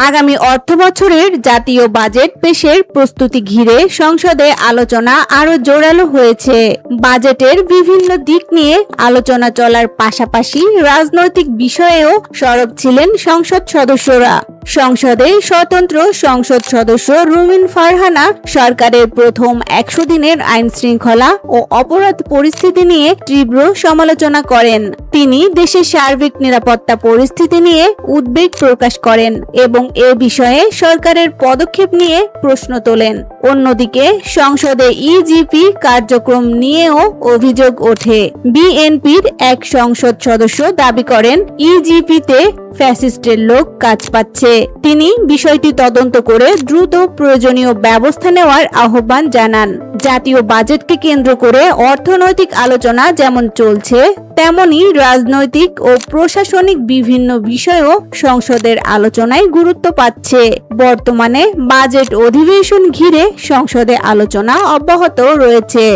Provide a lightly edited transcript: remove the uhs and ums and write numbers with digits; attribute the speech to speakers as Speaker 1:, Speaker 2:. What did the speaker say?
Speaker 1: আগামী অর্থবছরের জাতীয় বাজেট পেশের প্রস্তুতি ঘিরে সংসদে আলোচনা আরো জোরালো হয়েছে। বাজেটের বিভিন্ন দিক নিয়ে আলোচনা চলার পাশাপাশি রাজনৈতিক বিষয়েও সরব ছিলেন সংসদ সদস্যরা। সংসদে স্বতন্ত্র সংসদ সদস্য রুমিন ফারহানা সরকারের প্রথম 100 দিনের আইন শৃঙ্খলা ও অপরাধ পরিস্থিতি নিয়ে তীব্র সমালোচনা করেন। তিনি দেশের সার্বিক নিরাপত্তা পরিস্থিতি নিয়ে উদ্বেগ প্রকাশ করেন এবং এ বিষয়ে সরকারের পদক্ষেপ নিয়ে প্রশ্ন তোলেন। অন্যদিকে সংসদে ইজিপি কার্যক্রম নিয়েও অভিযোগ ওঠে। বিএনপির এক সংসদ সদস্য দাবি করেন ইজিপিতে ফ্যাসিস্টের লোক কাজ পাচ্ছে। তিনি বিষয়টি তদন্ত করে দ্রুত প্রয়োজনীয় ব্যবস্থা নেওয়ার আহ্বান জানান। জাতীয় বাজেটকে কেন্দ্র করে অর্থনৈতিক আলোচনা যেমন চলছে, তেমনি রাজনৈতিক ও প্রশাসনিক বিভিন্ন বিষয়ও সংসদের আলোচনায় গুরুত্ব পাচ্ছে। বর্তমানে বাজেট অধিবেশন ঘিরে সংসদে আলোচনা অব্যাহত রয়েছে।